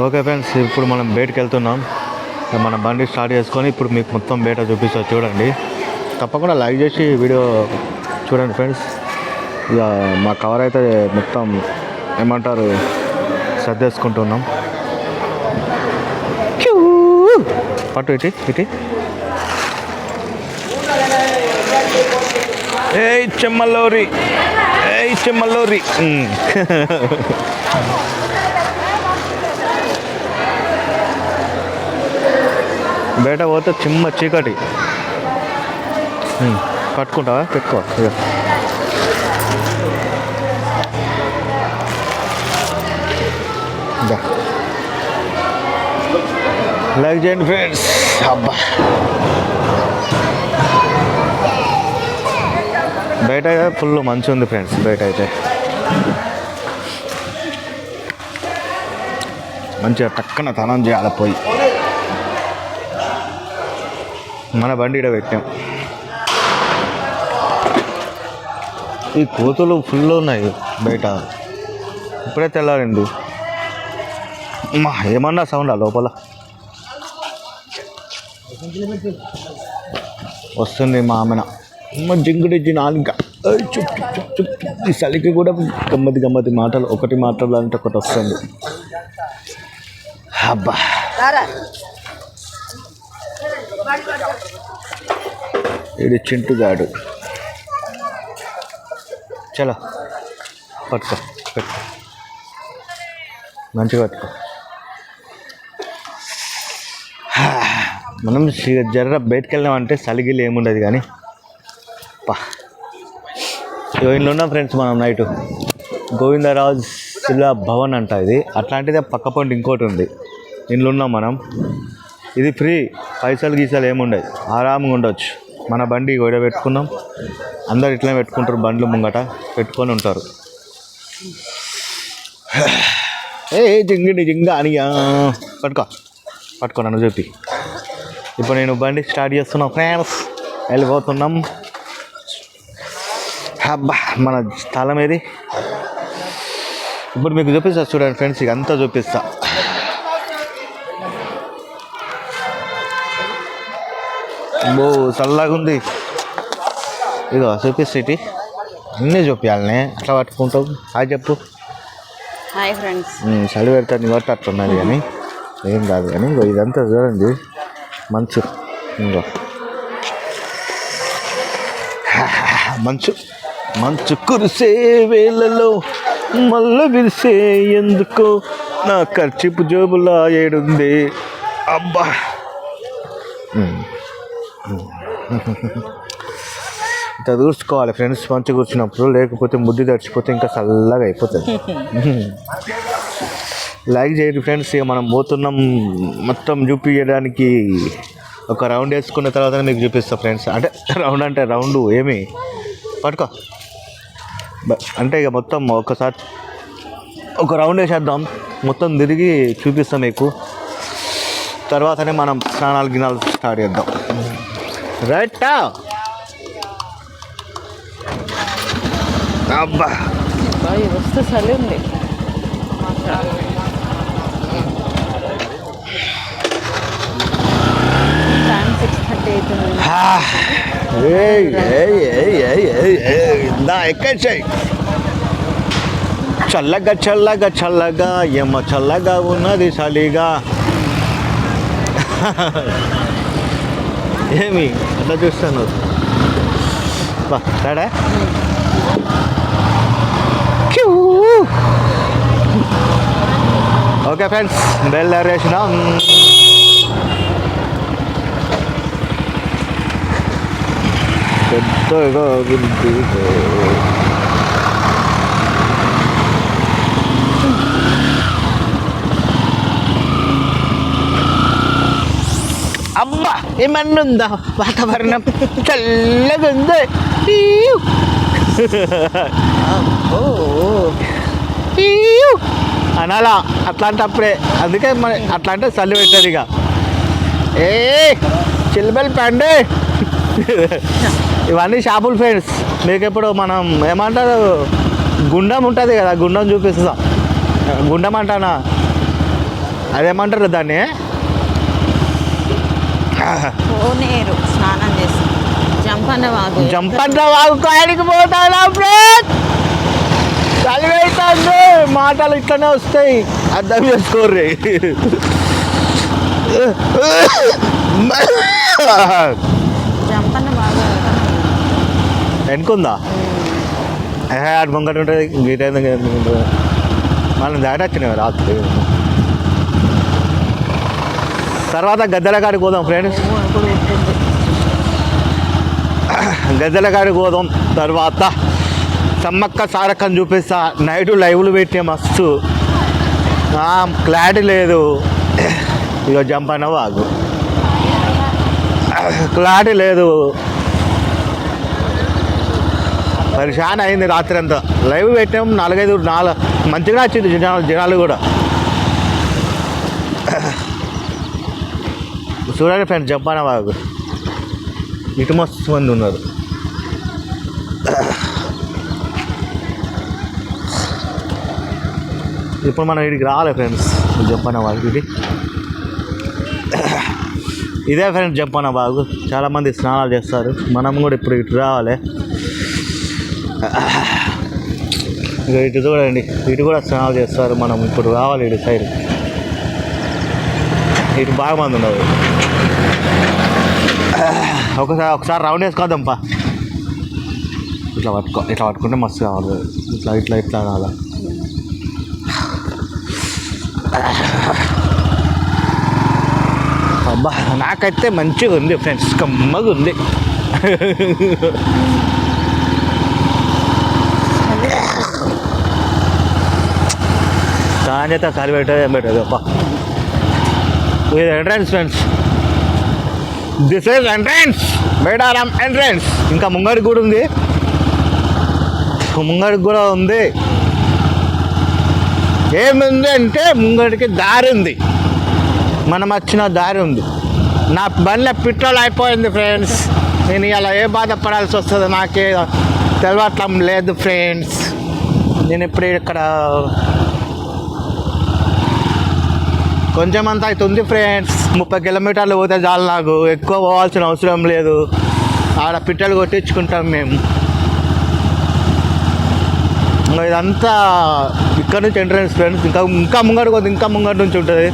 Okay friends, ఇప్పుడు మనం బయటకు వెళ్తున్నాం. మన బండి స్టార్ట్ చేసుకొని ఇప్పుడు మీకు మొత్తం బయట చూపిస్తా చూడండి. తప్పకుండా లైక్ చేసి వీడియో చూడండి ఫ్రెండ్స్. ఇక మా కవర్ అయితే మొత్తం ఏమంటారు సర్దేసుకుంటున్నాం. పట్టు ఇటు ఇటు. ఏయ్ చెమ్మల్లోరి, ఏయ్ చెమ్మల్లోరి. బయట పోతే చిమ్మ చీకటి. పట్టుకుంటావా? పెట్టుకో. లైక్ చేయండి ఫ్రెండ్స్. అబ్బా బయట అయితే ఫుల్ మంచి ఉంది ఫ్రెండ్స్. బయట అయితే మంచిగా టక్కన తనం చేయాలి పోయి. మన బండి ఇక్కడ పెట్టాం. ఈ కోతులు ఫుల్ ఉన్నాయి బయట. ఇప్పుడే తెల్లారింది. ఏమన్నా సౌండా లోపల వస్తుంది మా ఆమెన. జింగుడి నాలుక ఈ చలికి కూడా గమ్మతి మాటలు, ఒకటి మాట్లాడాలంటే ఒకటి వస్తుంది. అబ్బా ఇది చింటుగాడు. చలో పట్టుకో, పెట్టు, మంచిగా పట్టుకో. మనం జర్ర బయటకు వెళ్ళామంటే చలిగిలి ఏముండదు. కానీ ఇంట్లో ఉన్నాం ఫ్రెండ్స్. మనం నైట్ గోవిందరాజ్ శిలా భవన్ అంట ఇది. అట్లాంటిదే పక్క పంట ఇంకోటి ఉంది. ఇంట్లో ఉన్నాం మనం. ఇది ఫ్రీ, పైసలు గీసాలు ఏముండదు, ఆరామంగా ఉండొచ్చు. మన బండి గొడవ పెట్టుకున్నాం. అందరు ఇట్లా పెట్టుకుంటారు, బండ్లు ముంగట పెట్టుకొని ఉంటారు. జింగ అని పట్టుకో నన్ను చూపి. ఇప్పుడు నేను బండి స్టార్ట్ చేస్తున్నాం ఫ్రెండ్స్. వెళ్ళిపోతున్నాం. అబ్బా మన స్థలం ఏది ఇప్పుడు మీకు చూపిస్తా చూడండి ఫ్రెండ్స్. ఇక అంతా చూపిస్తా. బో చల్లగా ఉంది. ఇగో చూపిస్తే అన్నీ చూపించాలనే. అట్లా పట్టుకుంటావు. హాయ్ చెప్పు. Hi friends. చలి పెడతాను కాబట్టి అట్లున్నది, కానీ ఏం కాదు. కానీ ఇగో ఇదంతా చూడండి మంచు. ఇంకో మంచు కురిసే వేళలో మళ్ళీ విరిసే ఎందుకో నా ఖర్చిపు జోబులా ఏడుంది. అబ్బా ఇంత దూర్చుకోవాలి ఫ్రెండ్స్ మంచి కూర్చున్నప్పుడు, లేకపోతే ముద్దు తడిచిపోతే ఇంకా చల్లగా అయిపోతుంది. లైక్ చేయండి ఫ్రెండ్స్. ఇక మనం పోతున్నాం. మొత్తం చూపించడానికి ఒక రౌండ్ వేసుకున్న తర్వాత మీకు చూపిస్తా ఫ్రెండ్స్. అంటే రౌండ్ ఏమి పట్టుకో. అంటే ఇక మొత్తం ఒకసారి ఒక రౌండ్ వేసేద్దాం, మొత్తం తిరిగి చూపిస్తాం మీకు. తర్వాతనే మనం స్నానాలు స్టార్ట్ చేద్దాం. రైటా? అబ్బా వస్తే చలి ఉంది. టైం 6:30 అవుతుంది. ఎక్కేసాయి. చల్లగా ఏమో చల్లగా ఉన్నది చలిగా. ఏమి అట్లా చూస్తాను రాడా? ఓకే ఫ్రెండ్స్, బయలుదేరేసినాం. పెద్దగా అమ్మా ఏమన్నా ఉందా? వాతావరణం చల్లగా ఉంది. అనాలా అట్లాంటప్పుడే. అందుకే మన అట్లా అంటే చల్లి పెట్టారు. ఇక చిల్లిబెల్లి పండి ఇవన్నీ షాపులు ఫ్రెండ్స్. మీకు ఎప్పుడు మనం ఏమంటారు గుండం ఉంటుంది కదా, గుండం చూపిస్తాం. గుండం అంటానా అదేమంటారు దాన్ని? కోనేరు స్నానం చేసి జంపన్న వాగు. జంపన్న వాగు కాడికి పోతాడా ఫ్రెండ్స్? చలివైతుంది, మాటలు ఇట్లనే వస్తాయి, అర్థం చేసుకోర్రి. జంపన్న వాగు వెనుకుందా? అటు ముంగట ఉంటుంది, గీట మనం దాటి వచ్చినాయి రాత్రి. తర్వాత గద్దెల కాడికి పోదాం ఫ్రెండ్స్. గద్దెల కాడికి పోదాం. తర్వాత సమ్మక్క సారక్కని చూపిస్తా. నైట్ లైవ్లు పెట్టే మస్తు క్లారిటీ లేదు. ఇక జంపన్న వాగు క్లారిటీ లేదు, పరిశాన్ అయింది రాత్రి అంతా. లైవ్ పెట్టాం 4 మంచిగా వచ్చింది జనాలు కూడా. చూడండి ఫ్రెండ్స్, జంపన్న వాగు ఇటు మస్తు మంది ఉన్నారు. ఇప్పుడు మనం ఇక్కడికి రావాలి ఫ్రెండ్స్. జంపన్న వాగు ఇదే ఫ్రెండ్స్ జంపన్న వాగు. చాలామంది స్నానాలు చేస్తారు, మనం కూడా ఇప్పుడు ఇటు రావాలి. ఇక ఇటు చూడండి, ఇటు కూడా స్నానాలు చేస్తారు. మనం ఇప్పుడు రావాలి ఇటు సైడ్. ఇటు బాగా మంది ఉన్నారు. ఒకసారి రౌండ్ వేసుకోద్దాంపా. ఇట్లా పట్టుకుంటే మస్తు కావాలి. ఇట్లా కావాలి. అబ్బా, నాకైతే మంచిగా ఉంది ఫ్రెండ్స్, కమ్మగా ఉంది. దాని అయితే చలి పెట్టేది ఏం పెట్టదు అబ్బా. ఇది entrance friends, this is entrance, Medaram entrance. ఇంకా ముంగడికి కూడా ఉంది, ముంగడికి కూడా ఉంది. ఏముంది అంటే ముంగడికి దారి ఉంది, మనం వచ్చిన దారి ఉంది. నా బండ్ల పెట్రోల్ అయిపోయింది ఫ్రెండ్స్. నేను ఇలా ఏ బాధపడాల్సి వస్తుందో నాకే తెలియటం లేదు ఫ్రెండ్స్. నేను ఇప్పుడు ఇక్కడ కొంచెం అంతా అవుతుంది ఫ్రెండ్స్. 30 కిలోమీటర్లు పోతే చాలు, నాకు ఎక్కువ పోవాల్సిన అవసరం లేదు. ఆడ పెట్రోల్ కొట్టించుకుంటాం మేము. ఇదంతా ఇక్కడ నుంచి ఎంట్రన్స్ ఫ్రెండ్స్. ఇంకా ముంగడు కొద్ది, ఇంకా ముంగడు నుంచి ఉంటుంది.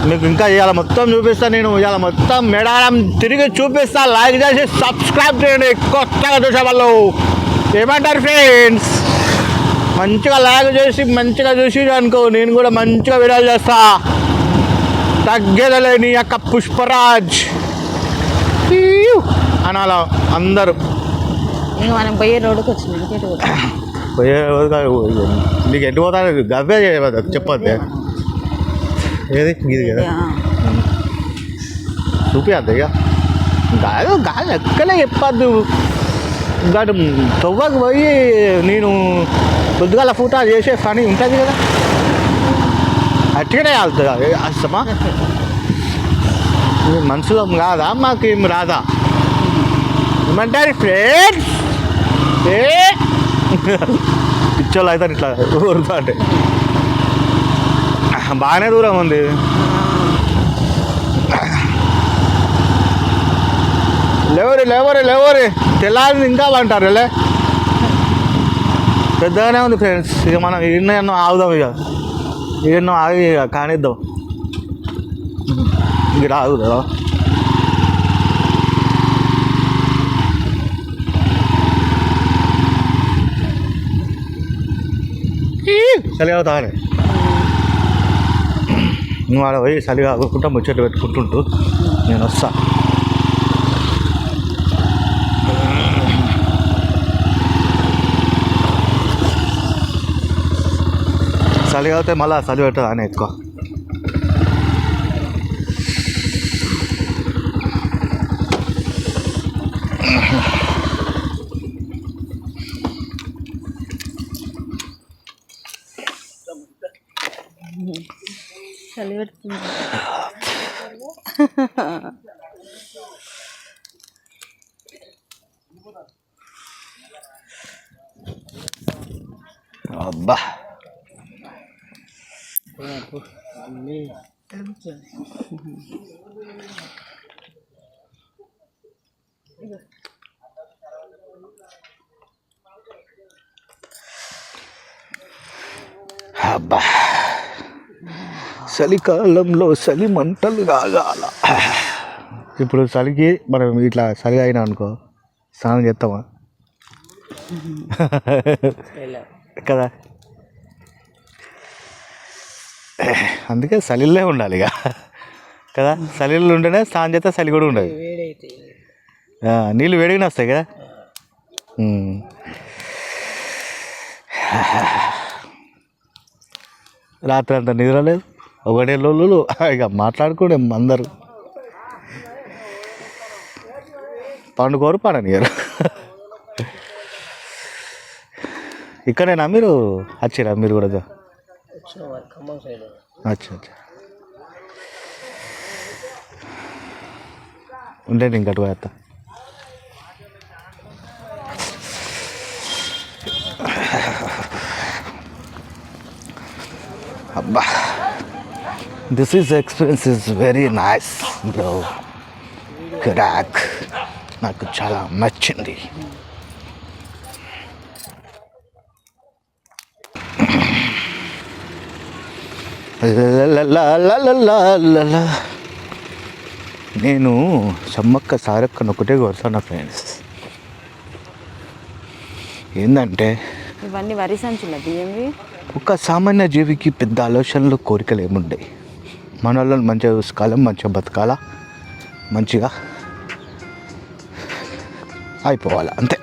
మీకు ఇంకా ఇవాళ మొత్తం చూపిస్తాను. నేను ఇవాళ మొత్తం మేడారం తిరిగి చూపిస్తా. లైక్ చేసి సబ్స్క్రైబ్ చేయండి. కొత్తగా చూసే వాళ్ళు ఏమంటారు ఫ్రెండ్స్? మంచిగా లైక్ చేసి మంచిగా చూసి అనుకో, నేను కూడా మంచిగా వీడియోలు చేస్తా. తగ్గేదలే నీ యొక్క పుష్పరాజ్ అనాల అందరూ. మనం పోయే రోడ్డుకి వచ్చినాం. పోయే రోజు నీకు ఎటు పోతాను గవ్వే చెప్పొద్దే. ఏది ఇది కదా చూపిద్దు. ఇక గాలి ఎక్కలే చెప్పద్దు. ఇంకా తవ్వకు పోయి నేను పొద్దుగాల పూట చేసే పని ఉంటుంది కదా, అట్టుగానే వెళ్తుంది అస్తమా. మనుషులు కాదా, మాకేం రాదా? ఏమంటారు ఫ్రెండ్స్? పిచ్చోళ్ళు అవుతారు ఇట్లా ఊరుతా అంటే. బాగానే దూరం ఉంది. లేవరు తెల్లారి ఇంకా అంటారు. పెద్దగానే ఉంది ఫ్రెండ్స్. ఇక మనం ఎన్నో ఆగుదాం. ఇక ఎన్నో ఆగి కానిద్దాం. ఇక ఆగుదా చలి అవుతానే. నువ్వు ఆడ పోయి చలి ఆగకుండా ముచ్చట్లు పెట్టుకుంటుంటూ నేను వస్తా. చలి అవుతే మళ్ళీ చలి పెట్టదు అని ఎక్కువ. చలి పెడుతుంది. అబ్బా అబ్బా, చలికాలంలో చలి మంటలు కాగాల. ఇప్పుడు చలికి మనం ఇట్లా చలి అయినా అనుకో స్నానం చేస్తామా? కదా, అందుకే చలిలో ఉండాలి ఇక కదా. చలిలో ఉంటేనే స్నానం చేస్తే చలి కూడా ఉండదు. నీళ్ళు వేడిగానే వస్తాయి కదా. రాత్రి అంతా నిద్ర లేదు, ఒకటే లోళ్ళు ఇక మాట్లాడుకోండి అందరు. పండుకోరు పడనియరు. ఇక్కడేనా మీరు వచ్చిరా? మీరు కూడా అచ్చా అచ్చా. ఉండండి ఇంకటి పోయేస్తా. అబ్బా, this is experience is very nice bro. Crack, నాకు చాలా నచ్చింది. నేను సమ్మక్క సారక్కను ఒకటే కోరుతాను ఫ్రెండ్స్. ఏంటంటే ఇవన్నీ వరి సంచుల బియ్యంవి. ఒక సామాన్య జీవికి పెద్ద ఆలోచనలు కోరికలు ఏముంటాయి? మన వాళ్ళని మంచిగా చూసుకోవాలి, మంచిగా బతకాలా, మంచిగా అయిపోవాలి, అంతే.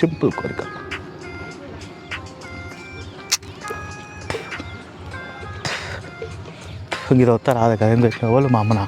సింపుల్ కోరిక. ఇది వస్తా రాదు కదా, ఏం తెచ్చిన వాళ్ళు మా అమ్మన